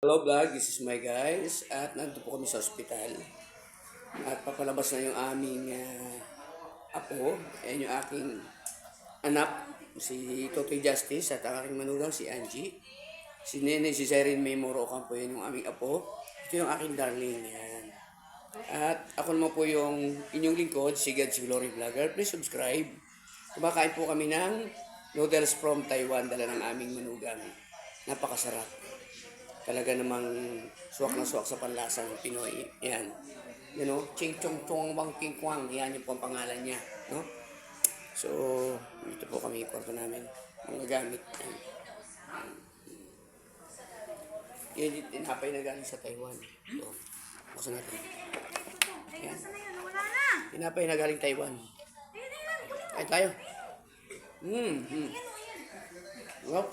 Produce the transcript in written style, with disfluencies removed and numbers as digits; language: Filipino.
Hello vlog, this is my guys at nandito po kami sa ospital at papalabas na yung aming apo. Ayan yung aking anak, si Totoy Justice at ang aking manugang si Angie. Si Nene, si Zerin May Moro Ocampo, yan yung aming apo. Ito yung aking darling, yan. At ako naman po yung inyong lingkod, si God's Glory Vlogger. Please subscribe. Kumakain po kami ng noodles from Taiwan, dala ng aming manugang. Napakasarap. Talaga namang suwak na suwak sa panlasang Pinoy. Yan. You know, Ching Chong Chong Wang King Kwang. Yan yung pong pangalan niya. No? So, dito po kami yung kwarto namin. Mga gamit. Yan yung tinapay na galing sa Taiwan. So, buksan natin. Yan. Tinapay na galing Taiwan. Ay tayo. Wow.